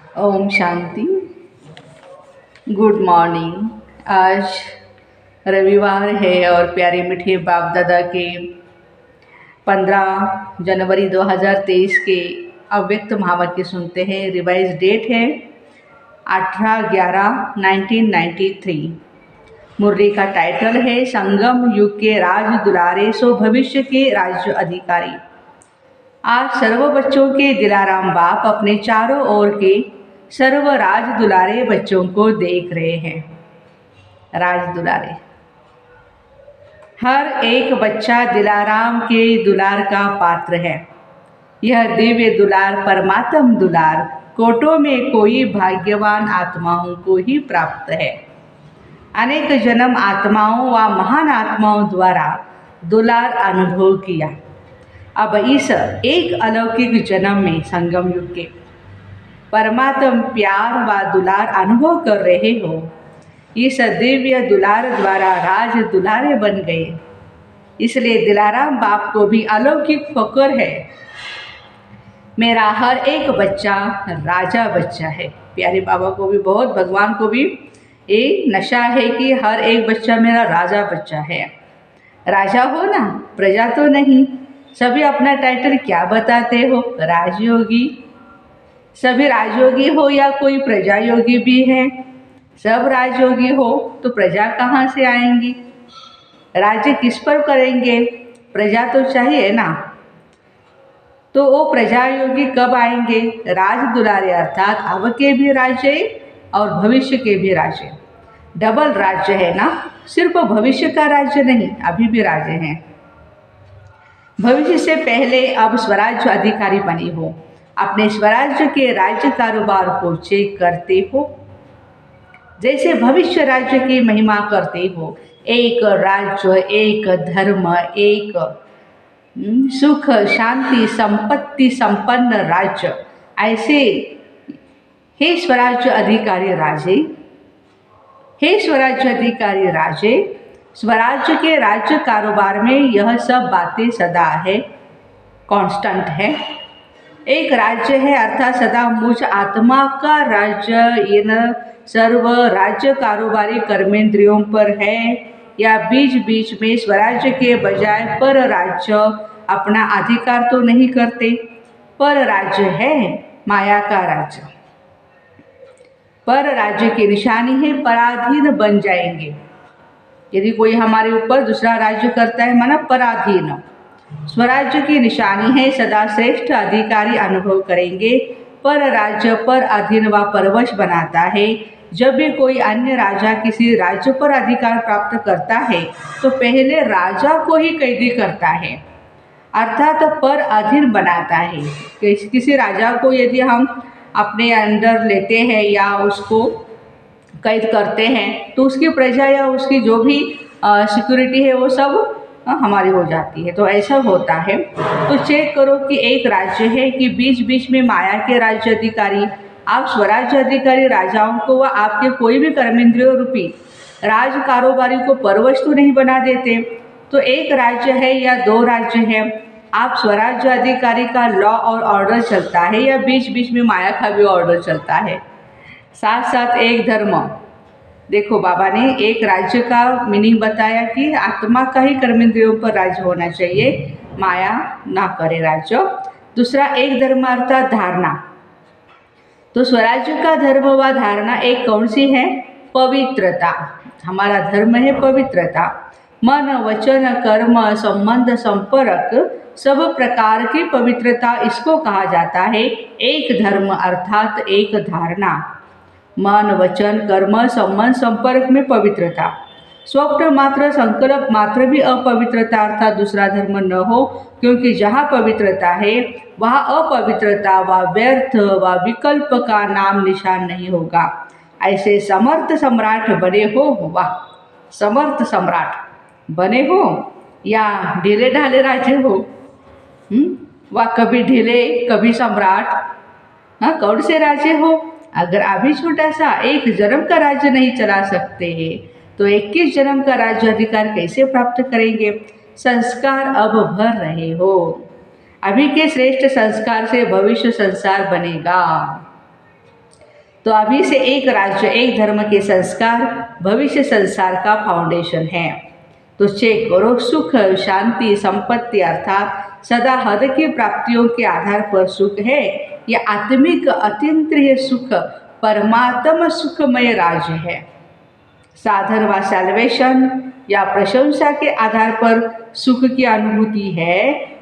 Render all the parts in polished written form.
Om Shanti. Good morning. आज रविवार है और प्यारे मीठे बाप दादा के 15 जनवरी 2023 के अव्यक्त महावाक्य सुनते हैं। रिवाइज डेट है 18/11/1993। मुरली का टाइटल है संगम युग के राज दुलारे सो भविष्य के राज्य अधिकारी। आज सर्व बच्चों के दिलाराम बाप अपने चारों ओर के सर्व राज दुलारे बच्चों को देख रहे हैं। राज दुलारे, हर एक बच्चा दिलाराम के दुलार का पात्र है। यह दिव्य दुलार परमात्म दुलार कोटों में कोई भाग्यवान आत्माओं को ही प्राप्त है। अनेक जन्म आत्माओं व महान आत्माओं द्वारा दुलार अनुभव किया। अब इस एक अलौकिक जन्म में संगम युग के परमात्म प्यार व दुलार अनुभव कर रहे हो। इस दिव्य दुलार द्वारा राज दुलारे बन गए, इसलिए दिलाराम बाप को भी अलौकिक फक्र है। मेरा हर एक बच्चा राजा बच्चा है। प्यारे बाबा को भी बहुत, भगवान को भी ये नशा है कि हर एक बच्चा मेरा राजा बच्चा है। राजा हो ना, प्रजा तो नहीं। सभी अपना टाइटल क्या बताते हो? राजयोगी। सभी राजयोगी हो या कोई प्रजा योगी भी है? सब राजयोगी हो तो प्रजा कहाँ से आएंगी? राज्य किस पर करेंगे? प्रजा तो चाहिए ना। तो वो प्रजा योगी कब आएंगे? राज दुलारे, अर्थात अब के भी राज्य और भविष्य के भी राज्य। डबल राज्य है ना, सिर्फ भविष्य का राज्य नहीं, अभी भी राज्य हैं। भविष्य से पहले अब स्वराज्य अधिकारी बने हो। अपने स्वराज्य के राज्य कारोबार को चेक करते हो। जैसे भविष्य राज्य की महिमा करते हो, एक राज्य, एक धर्म, एक सुख शांति संपत्ति संपन्न राज्य, ऐसे हे स्वराज्य अधिकारी राजे, हे स्वराज्य अधिकारी राजे, स्वराज्य के राज्य कारोबार में यह सब बातें सदा है, कांस्टेंट है। एक राज्य है अर्थात सदा मुझ आत्मा का राज्य इन सर्व राज्य कारोबारी कर्मेंद्रियों पर है, या बीच बीच में स्वराज्य के बजाय पर राज्य अपना अधिकार तो नहीं करते। पर राज्य है माया का राज्य। पर राज्य की निशानी है पराधीन बन जाएंगे। यदि कोई हमारे ऊपर दूसरा राज्य करता है माना पराधीन। स्वराज्य की निशानी है सदा श्रेष्ठ अधिकारी अनुभव करेंगे। पर राज्य पर अधीन व परवश बनाता है। जब भी कोई अन्य राजा किसी राज्य पर अधिकार प्राप्त करता है तो पहले राजा को ही कैदी करता है, अर्थात पर अधीन बनाता है। किसी राजा को यदि हम अपने अंदर लेते हैं या उसको कैद करते हैं तो उसकी प्रजा या उसकी जो भी सिक्योरिटी है वो सब हमारी हो जाती है। तो ऐसा होता है। तो चेक करो कि एक राज्य है कि बीच बीच में माया के राज्य अधिकारी, आप स्वराज्य अधिकारी राजाओं को व आपके कोई भी कर्मेंद्रियों रूपी राज कारोबारी को परवश तो नहीं बना देते। तो एक राज्य है या दो राज्य है, आप स्वराज्य अधिकारी का लॉ और ऑर्डर चलता है या बीच बीच में माया का भी ऑर्डर चलता है। साथ साथ एक धर्म। देखो बाबा ने एक राज्य का मीनिंग बताया कि आत्मा का ही कर्मेंद्रियों पर राज्य होना चाहिए, माया ना करे राज्य। दूसरा एक धर्म अर्थात धारणा। तो स्वराज्य का धर्म व धारणा एक कौन सी है? पवित्रता। हमारा धर्म है पवित्रता। मन वचन कर्म संबंध संपर्क सब प्रकार की पवित्रता, इसको कहा जाता है एक धर्म अर्थात एक धारणा। मन वचन कर्म संबंध संपर्क में पवित्रता। स्वप्न मात्र संकल्प मात्र भी अपवित्रता अर्थात दूसरा धर्म न हो, क्योंकि जहाँ पवित्रता है वहाँ अपवित्रता व व्यर्थ व विकल्प का नाम निशान नहीं होगा। ऐसे समर्थ सम्राट बने हो, वाह, समर्थ सम्राट बने हो या ढीले ढाले राजे हो, वाह, कभी ढीले कभी सम्राट, हाँ, कौन से राजे हो? अगर अभी छोटा सा एक जन्म का राज्य नहीं चला सकते तो 21 जन्म का राज्य अधिकार कैसे प्राप्त करेंगे? संस्कार अब भर रहे हो। अभी के श्रेष्ठ संस्कार से भविष्य संसार बनेगा। तो अभी से एक राज्य एक धर्म के संस्कार भविष्य संसार का फाउंडेशन है। तो चेक करो, सुख शांति संपत्ति अर्थात सदा हद की प्राप्तियों के आधार पर सुख है या आत्मिक अतीन्द्रिय सुख परमात्म सुखमय राज्य है। साधन व सैल्वेशन या प्रशंसा के आधार पर सुख की अनुभूति है,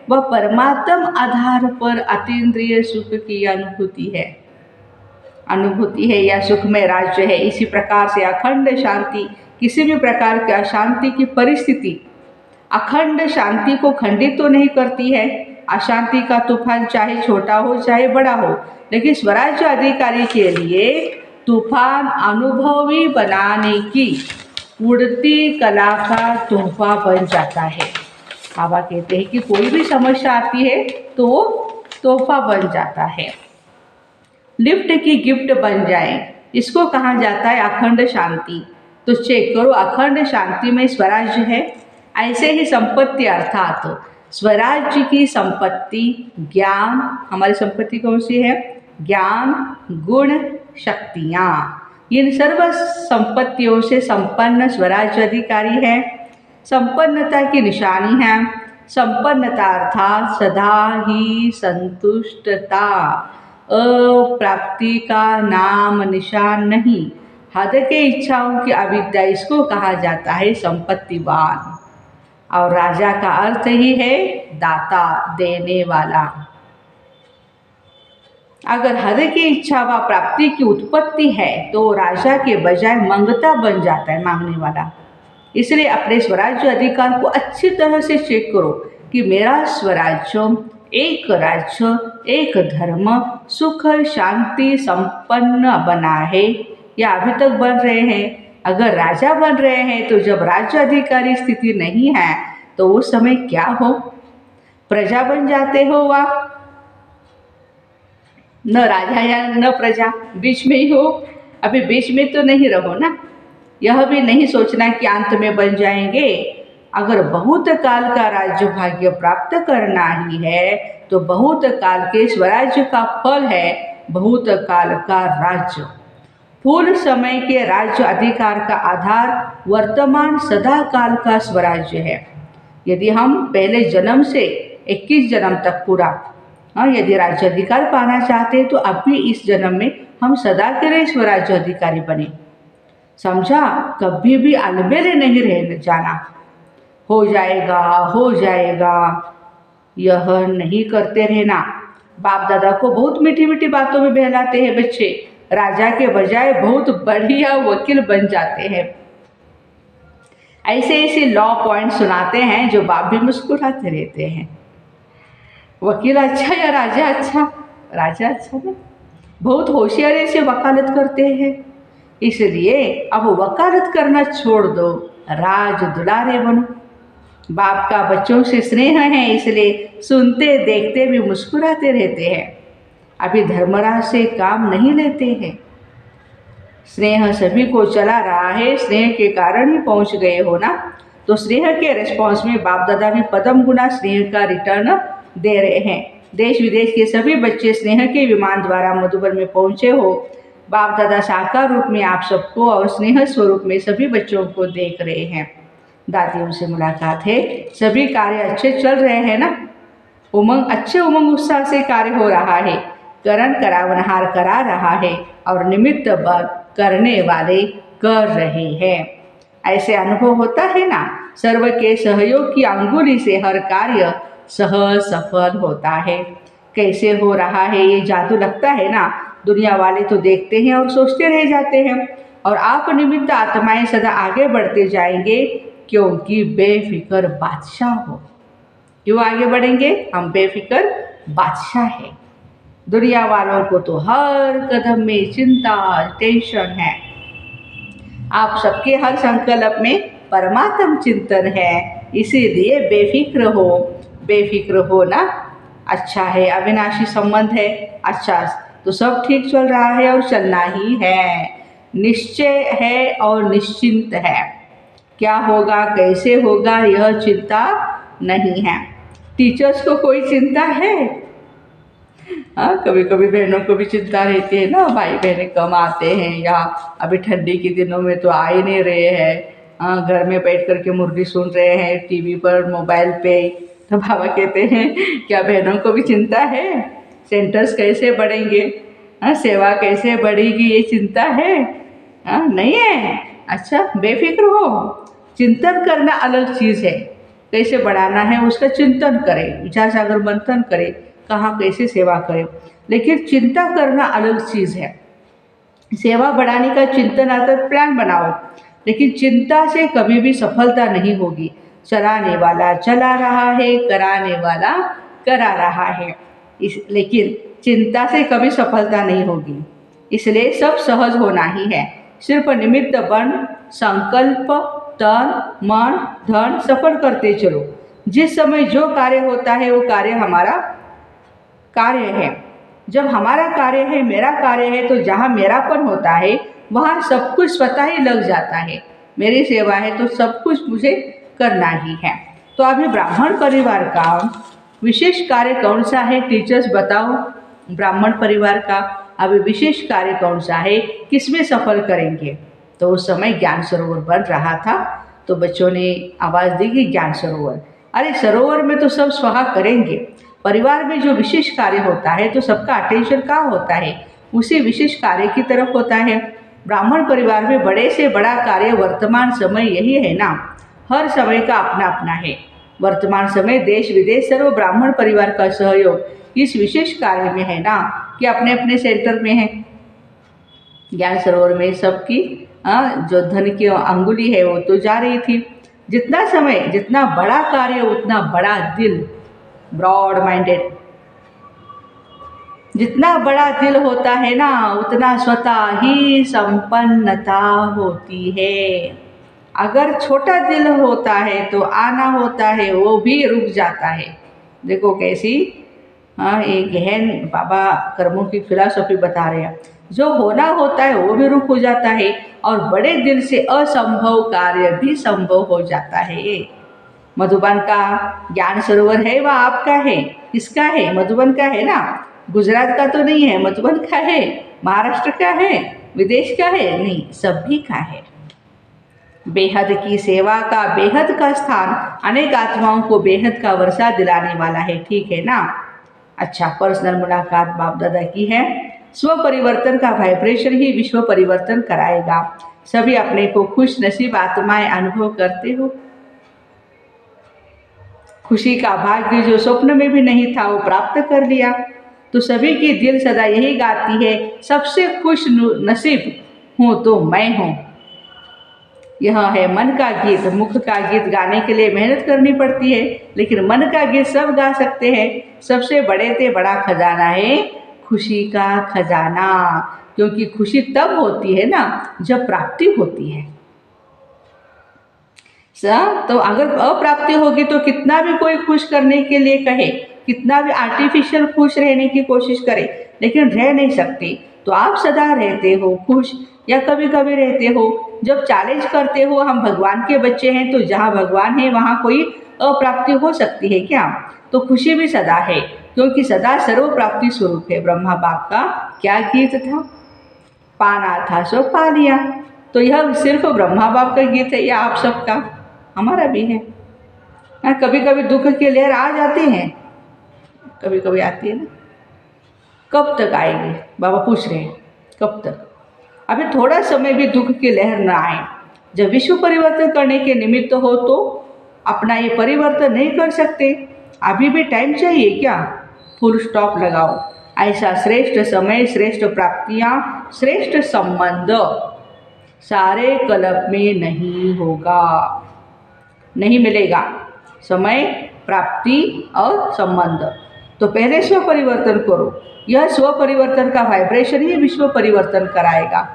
वह परमात्म आधार पर अतीन्द्रिय सुख की अनुभूति है या सुखमय राज्य है। इसी प्रकार से अखंड शांति किसी भी प्रकार की अशांति की परिस्थिति अखंड शांति को खंडित तो नहीं करती है। अशांति का तूफान चाहे छोटा हो चाहे बड़ा हो, लेकिन स्वराज्य अधिकारी के लिए तूफान अनुभवी बनाने की उड़ती कला का तोहफा बन जाता है। बाबा कहते हैं कि कोई भी समस्या आती है तो वो तोहफा बन जाता है, लिफ्ट की गिफ्ट बन जाए, इसको कहा जाता है अखंड शांति। तो चेक करो, अखंड शांति में स्वराज्य है। ऐसे ही संपत्ति अर्थात स्वराज्य की संपत्ति ज्ञान, हमारी संपत्ति कौन सी है? ज्ञान, गुण, शक्तियाँ, इन सर्व संपत्तियों से संपन्न स्वराज्य अधिकारी है। संपन्नता की निशानी है। संपन्नता अर्थात सदा ही संतुष्टता, अप्राप्ति का नाम निशान नहीं, हद के इच्छाओं की अविद्या, इसको कहा जाता है संपत्तिवान। और राजा का अर्थ ही है दाता, देने वाला। अगर हद की इच्छा व प्राप्ति की उत्पत्ति है तो राजा के बजाय मंगता बन जाता है, मांगने वाला। इसलिए अपने स्वराज्य अधिकार को अच्छी तरह से चेक करो कि मेरा स्वराज्य एक राज्य एक धर्म सुख शांति संपन्न बना है या अभी तक बन रहे हैं। अगर राजा बन रहे हैं तो जब राज्य अधिकारी स्थिति नहीं है तो उस समय क्या हो? प्रजा बन जाते हो वा न राजा या न प्रजा, बीच में ही हो। अभी बीच में तो नहीं रहो ना। यह भी नहीं सोचना कि अंत में बन जाएंगे। अगर बहुत काल का राज्य भाग्य प्राप्त करना ही है तो बहुत काल के स्वराज्य का फल है बहुत काल का राज्य। पूर्ण समय के राज्य अधिकार का आधार वर्तमान सदा काल का स्वराज्य है। यदि हम पहले जन्म से 21 जन्म तक पूरा यदि राज्य अधिकार पाना चाहते हैं तो अब भी इस जन्म में हम सदा के लिए स्वराज्य अधिकारी बने। समझा? कभी भी अलबेले नहीं रह जाना, हो जाएगा यह नहीं करते रहना। बाप दादा को बहुत मीठी मीठी बातों में बहलाते हैं बच्चे, राजा के बजाय बहुत बढ़िया वकील बन जाते हैं। ऐसे ऐसे लॉ पॉइंट सुनाते हैं जो बाप भी मुस्कुराते रहते हैं। वकील अच्छा या राजा अच्छा? राजा अच्छा ना। बहुत होशियारी से वकालत करते हैं। इसलिए अब वकालत करना छोड़ दो, राज दुलारे बनो। बाप का बच्चों से स्नेह है, इसलिए सुनते देखते भी मुस्कुराते रहते हैं। अभी धर्मराज से काम नहीं लेते हैं। स्नेह सभी को चला रहा है, स्नेह के कारण ही पहुंच गए हो ना। तो स्नेह के रिस्पॉन्स में बाप दादा भी पदम गुना स्नेह का रिटर्न दे रहे हैं। देश विदेश के सभी बच्चे स्नेह के विमान द्वारा मधुबन में पहुंचे हो। बाप दादा साकार रूप में आप सबको और स्नेह स्वरूप में सभी बच्चों को देख रहे हैं। दादियों से मुलाकात है, सभी कार्य अच्छे चल रहे हैं ना। अच्छे उमंग उत्साह से कार्य हो रहा है। करण करावनहार करा रहा है और निमित्त बल करने वाले कर रहे हैं। ऐसे अनुभव होता है ना। सर्व के सहयोग की अंगुली से हर कार्य सहज सफल होता है। कैसे हो रहा है ये जादू लगता है ना। दुनिया वाले तो देखते हैं और सोचते रह जाते हैं, और आप निमित्त आत्माएं सदा आगे बढ़ते जाएंगे क्योंकि बेफिक्र बादशाह हो। क्यों आगे बढ़ेंगे? हम बेफिक्र बादशाह हैं। दुनिया वालों को तो हर कदम में चिंता टेंशन है। आप सबके हर संकल्प में परमात्म चिंतन है, इसीलिए बेफिक्र हो ना। अच्छा है, अविनाशी संबंध है, अच्छा तो सब ठीक चल रहा है और चलना ही है। निश्चय है और निश्चिंत है। क्या होगा कैसे होगा यह चिंता नहीं है। टीचर्स को कोई चिंता है? हाँ, कभी कभी बहनों को भी चिंता रहती है ना, भाई बहनें कम आते हैं या अभी ठंडी के दिनों में तो आ ही नहीं रहे हैं। हाँ, घर में बैठ कर के मुरली सुन रहे हैं टीवी पर, मोबाइल पे। तो बाबा कहते हैं क्या बहनों को भी चिंता है? सेंटर्स कैसे बढ़ेंगे? हाँ, सेवा कैसे बढ़ेगी, ये चिंता है? हाँ, नहीं है? अच्छा, बेफिक्र हो। चिंतन करना अलग चीज़ है। कैसे बढ़ाना है उसका चिंतन करें, विचार सागर मंथन करें, कहाँ कैसे सेवा करें। लेकिन चिंता करना अलग चीज़ है। सेवा बढ़ाने का चिंतन आता है, प्लान बनाओ, लेकिन चिंता से कभी भी सफलता नहीं होगी। चलाने वाला चला रहा है, कराने वाला करा रहा है, लेकिन चिंता से कभी सफलता नहीं होगी। इसलिए सब सहज होना ही है। सिर्फ निमित्त बन संकल्प, तन मन धन सफल करते चलो। जिस समय जो कार्य होता है वो कार्य हमारा कार्य है। जब हमारा कार्य है, मेरा कार्य है, तो जहाँ मेरापन होता है वहाँ सब कुछ स्वतः ही लग जाता है। मेरी सेवा है तो सब कुछ मुझे करना ही है। तो अभी ब्राह्मण परिवार का विशेष कार्य कौन सा है, टीचर्स बताओ। ब्राह्मण परिवार का अभी विशेष कार्य कौन सा है, किसमें सफल करेंगे? तो उस समय ज्ञान सरोवर बन रहा था, तो बच्चों ने आवाज़ दी कि ज्ञान सरोवर। अरे सरोवर में तो सब स्वाहा करेंगे, परिवार में जो विशेष कार्य होता है तो सबका अटेंशन कहाँ होता है? उसी विशेष कार्य की तरफ होता है। ब्राह्मण परिवार में बड़े से बड़ा कार्य वर्तमान समय यही है ना। हर समय का अपना अपना है। वर्तमान समय देश विदेश सर्व ब्राह्मण परिवार का सहयोग इस विशेष कार्य में है ना, कि अपने अपने सेंटर में है। ज्ञान सरोवर में सबकी जो धन की अंगुली है वो तो जा रही थी। जितना समय, जितना बड़ा कार्य उतना बड़ा दिल, ब्रॉड माइंडेड। जितना बड़ा दिल होता है ना उतना स्वतः ही संपन्नता होती है। अगर छोटा दिल होता है तो आना होता है वो भी रुक जाता है। देखो कैसी एक गहन बाबा कर्मों की फिलॉसफी बता रहे हैं। जो होना होता है वो भी रुक हो जाता है, और बड़े दिल से असंभव कार्य भी संभव हो जाता है। मधुबन का ज्ञान सरोवर है वह आपका है, किसका है? मधुबन का है ना। गुजरात का तो नहीं है, मधुबन का है। महाराष्ट्र का है, विदेश का है नहीं, सभी का है। बेहद की सेवा का बेहद का स्थान अनेक आत्माओं को बेहद का वर्षा दिलाने वाला है, ठीक है ना। अच्छा, पर्सनल मुलाकात बाप दादा की है। स्व परिवर्तन का वाइब्रेशन ही विश्व परिवर्तन कराएगा। सभी अपने को खुश नसीब आत्माएं अनुभव करते हो। खुशी का भाग्य जो स्वप्न में भी नहीं था वो प्राप्त कर लिया। तो सभी की दिल सदा यही गाती है, सबसे खुश नसीब हूँ तो मैं हूँ। यह है मन का गीत। मुख का गीत गाने के लिए मेहनत करनी पड़ती है, लेकिन मन का गीत सब गा सकते हैं। सबसे बड़े से बड़ा खजाना है खुशी का खजाना, क्योंकि खुशी तब होती है ना जब प्राप्ति होती है। तो अगर अप्राप्ति होगी तो कितना भी कोई खुश करने के लिए कहे, कितना भी आर्टिफिशियल खुश रहने की कोशिश करे, लेकिन रह नहीं सकते। तो आप सदा रहते हो खुश या कभी कभी रहते हो। जब चैलेंज करते हो हम भगवान के बच्चे हैं, तो जहाँ भगवान है वहाँ कोई अप्राप्ति हो सकती है क्या? तो खुशी भी सदा है, क्योंकि सदा सर्व प्राप्ति स्वरूप है। ब्रह्मा बाप का क्या गीत था? पाना था सो पा लिया। तो यह सिर्फ ब्रह्मा बाप का गीत है या आप सबका? हमारा भी है। कभी कभी दुख की लहर आ जाती हैं, कभी कभी आती है ना। कब तक आएगी? बाबा पूछ रहे हैं कब तक? अभी थोड़ा समय भी दुख की लहर न आए। जब विश्व परिवर्तन करने के निमित्त हो तो अपना ये परिवर्तन नहीं कर सकते, अभी भी टाइम चाहिए क्या? फुल स्टॉप लगाओ। ऐसा श्रेष्ठ समय, श्रेष्ठ प्राप्तियाँ, श्रेष्ठ संबंध सारे कल्प में नहीं होगा, नहीं मिलेगा। समय, प्राप्ति और संबंध। तो पहले स्व परिवर्तन करो। यह स्व परिवर्तन का वाइब्रेशन ही विश्व परिवर्तन कराएगा।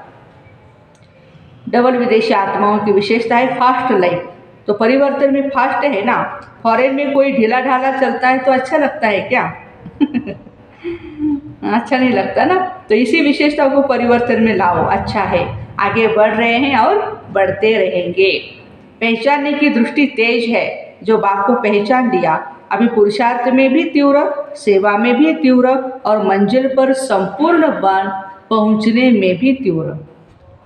डबल विदेशी आत्माओं की विशेषता है फास्ट लाइफ। तो परिवर्तन में फास्ट है ना। फॉरेन में कोई ढीला ढाला चलता है तो अच्छा लगता है क्या? अच्छा नहीं लगता ना। तो इसी विशेषता को परिवर्तन में लाओ, अच्छा है। आगे बढ़ रहे हैं और बढ़ते रहेंगे। पहचानने की दृष्टि तेज है। जो बाप को पहचान लिया, अभी पुरुषार्थ में भी तीव्र, सेवा में भी तीव्र और मंजिल पर संपूर्ण बन पहुँचने में भी तीव्र।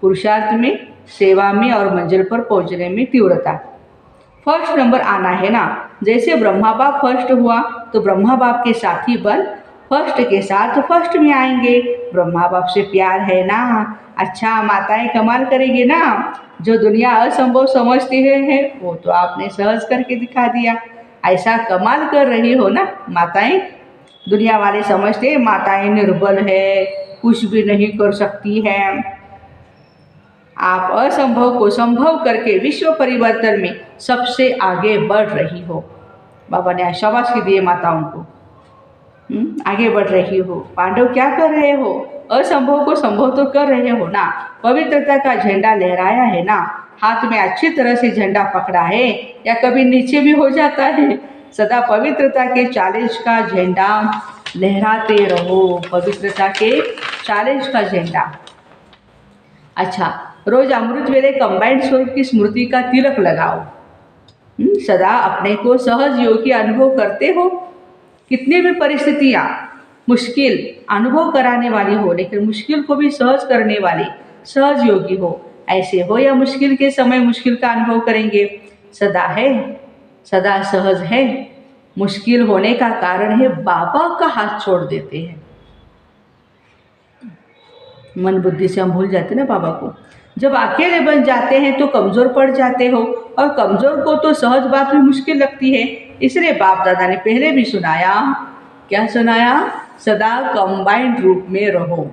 पुरुषार्थ में, सेवा में और मंजिल पर पहुँचने में तीव्रता। फर्स्ट नंबर आना है ना। जैसे ब्रह्मा बाप फर्स्ट हुआ तो ब्रह्मा बाप के साथी बन फर्स्ट के साथ फर्स्ट में आएंगे। ब्रह्मा बाप से प्यार है ना। अच्छा, माताएं कमाल करेंगे ना। जो दुनिया असंभव समझती है वो तो आपने सहज करके दिखा दिया। ऐसा कमाल कर रही हो ना माताएं। दुनिया वाले समझते हैं माताएं निर्बल है, कुछ भी नहीं कर सकती हैं। आप असंभव को संभव करके विश्व परिवर्तन में सबसे आगे बढ़ रही हो। बाबा ने शाबाशी दिए माताओं को। आगे बढ़ रही हो। पांडव क्या कर रहे हो? असंभव को संभव तो कर रहे हो ना। पवित्रता का झंडा लहराया है ना। हाथ में अच्छी तरह से झंडा पकड़ा है या कभी नीचे भी हो जाता है। सदा पवित्रता के चैलेंज का झंडा लहराते रहो। पवित्रता के चैलेंज का झंडा। अच्छा, रोज अमृत वेले कंबाइंड स्वरूप की स्मृति का तिलक लगाओ। सदा अपने को सहज योगी अनुभव करते हो। कितनी भी परिस्थितियाँ मुश्किल अनुभव कराने वाली हो, लेकिन मुश्किल को भी सहज करने वाली सहज योगी हो। ऐसे हो या मुश्किल के समय मुश्किल का अनुभव करेंगे। सदा है, सदा सहज है। मुश्किल होने का कारण है बाबा का हाथ छोड़ देते हैं। मन बुद्धि से हम भूल जाते ना बाबा को। जब अकेले बन जाते हैं तो कमज़ोर पड़ जाते हो, और कमज़ोर को तो सहज बात भी मुश्किल लगती है। इसलिए बाप दादा ने पहले भी सुनाया, क्या सुनाया? सदा कंबाइंड रूप में रहो।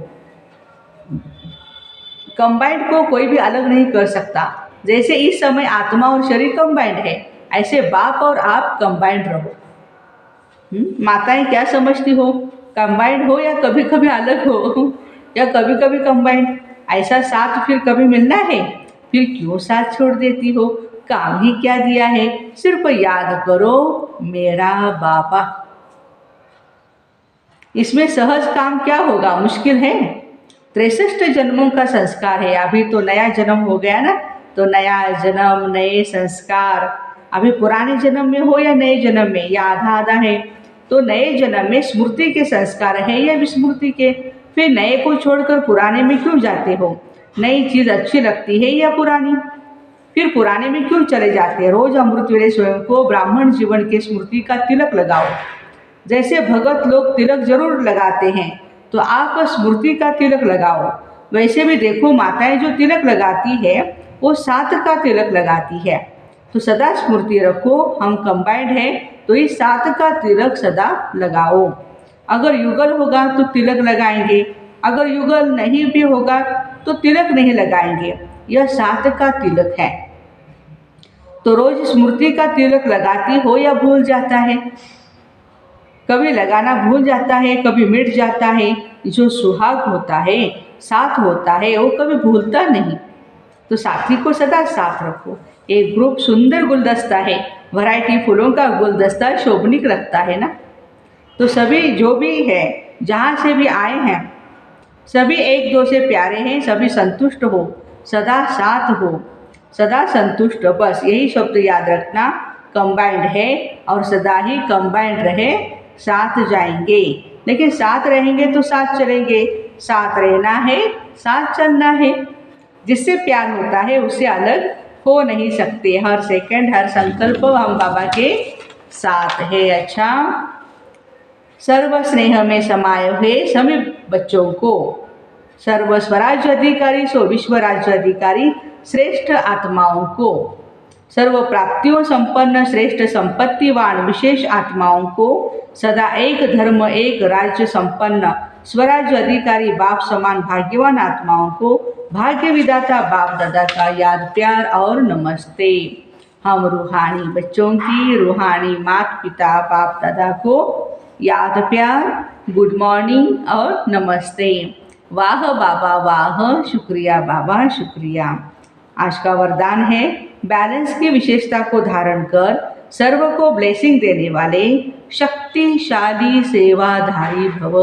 कंबाइंड को कोई भी अलग नहीं कर सकता। जैसे इस समय आत्मा और शरीर कंबाइंड है, ऐसे बाप और आप कंबाइंड रहो। माताएं क्या समझती हो? कंबाइंड हो या कभी कभी अलग हो या कभी कभी कंबाइंड। ऐसा साथ फिर कभी मिलना है? फिर क्यों साथ छोड़ देती हो? काम ही क्या दिया है? सिर्फ याद करो मेरा बाबा। इसमें सहज काम क्या होगा? मुश्किल है। 63 जन्मों का संस्कार है। अभी तो नया जन्म हो गया ना, तो नया जन्म नए संस्कार। अभी पुराने जन्म में हो या नए जन्म में, या आधा आधा है। तो नए जन्म में स्मृति के संस्कार है या विस्मृति के? फिर नए को छोड़कर पुराने में क्यों जाते हो? नई चीज़ अच्छी लगती है या पुरानी? फिर पुराने में क्यों चले जाते हैं? रोज अमृत वेले स्वयं को ब्राह्मण जीवन के स्मृति का तिलक लगाओ। जैसे भगत लोग तिलक जरूर लगाते हैं, तो आप स्मृति का तिलक लगाओ। वैसे भी देखो, माताएं जो तिलक लगाती है वो साथ का तिलक लगाती है। तो सदा स्मृति रखो, हम कंबाइंड है, तो इस साथ का तिलक सदा लगाओ। अगर युगल होगा तो तिलक लगाएंगे, अगर युगल नहीं भी होगा तो तिलक नहीं लगाएंगे। यह साथ का तिलक है। तो रोज स्मृति का तिलक लगाती हो या भूल जाता है? कभी लगाना भूल जाता है, कभी मिट जाता है। जो सुहाग होता है, साथ होता है, वो कभी भूलता नहीं। तो साथी को सदा साथ रखो। एक ग्रुप सुंदर गुलदस्ता है, वैरायटी फूलों का गुलदस्ता शोभनीक लगता है ना। तो सभी जो भी है, जहाँ से भी आए हैं, सभी एक दो से प्यारे हैं। सभी संतुष्ट हो, सदा साथ हो, सदा संतुष्ट। बस यही शब्द याद रखना। कंबाइंड है और सदा ही कंबाइंड रहे, साथ जाएंगे। लेकिन साथ रहेंगे तो साथ चलेंगे। साथ रहना है, साथ चलना है। जिससे प्यार होता है उससे अलग हो नहीं सकते। हर सेकंड, हर संकल्प हम बाबा के साथ है। अच्छा, सर्व स्नेह में समाये हुए सभी बच्चों को सर्व स्वराज्य अधिकारी सो विश्व राज्य अधिकारी श्रेष्ठ आत्माओं को, सर्व प्राप्तियों संपन्न श्रेष्ठ संपत्तिवान विशेष आत्माओं को, सदा एक धर्म एक राज्य संपन्न स्वराज्य अधिकारी बाप समान भाग्यवान आत्माओं को भाग्य विदाता बाप दादा का याद प्यार और नमस्ते। हम रूहानी बच्चों की रूहानी माता पिता बाप दादा को याद प्यार, गुड मॉर्निंग और नमस्ते। वाह बाबा वाह, शुक्रिया बाबा शुक्रिया। आज का वरदान है, बैलेंस की विशेषता को धारण कर सर्व को ब्लेसिंग देने वाले शक्तिशाली सेवाधारी भव।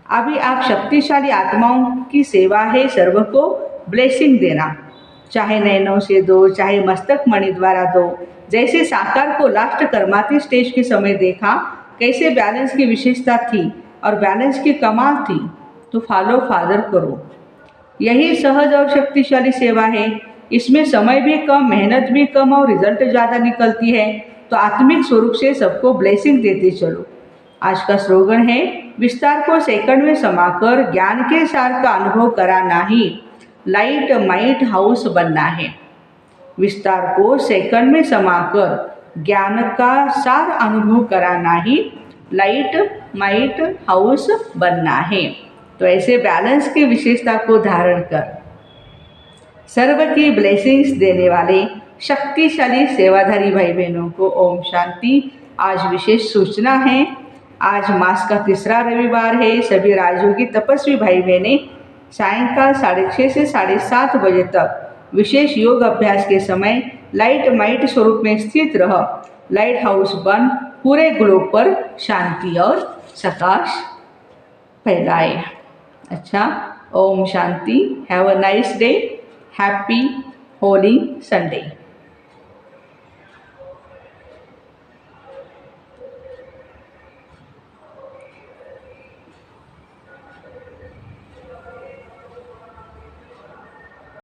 अभी आप शक्तिशाली आत्माओं की सेवा है सर्व को ब्लेसिंग देना। चाहे नैनों से दो, चाहे मस्तक मणि द्वारा दो। जैसे साकार को लास्ट कर्माती स्टेज के समय देखा कैसे बैलेंस की विशेषता थी और बैलेंस की कमाल थी, तो फॉलो फादर करो। यही सहज और शक्तिशाली सेवा है। इसमें समय भी कम, मेहनत भी कम और रिजल्ट ज़्यादा निकलती है। तो आत्मिक स्वरूप से सबको ब्लेसिंग देते चलो। आज का स्लोगन है, विस्तार को सेकंड में समाकर ज्ञान के सार का अनुभव कराना ही लाइट माइट हाउस बनना है। विस्तार को सेकंड में समाकर ज्ञान का सार अनुभव कराना ही लाइट माइट हाउस बनना है। तो ऐसे बैलेंस की विशेषता को धारण कर सर्व की ब्लेसिंग्स देने वाले शक्तिशाली सेवाधारी भाई बहनों को ओम शांति। आज विशेष सूचना है, आज मास का तीसरा रविवार है। सभी राजयोगी तपस्वी भाई बहनें सायंकाल 6:30 से 7:30 बजे तक विशेष योग अभ्यास के समय लाइट माइट स्वरूप में स्थित रह लाइट हाउस बन पूरे ग्लोब पर शांति और प्रकाश फैलाए। अच्छा, Om Shanti. Have a nice day. Happy Holi Sunday.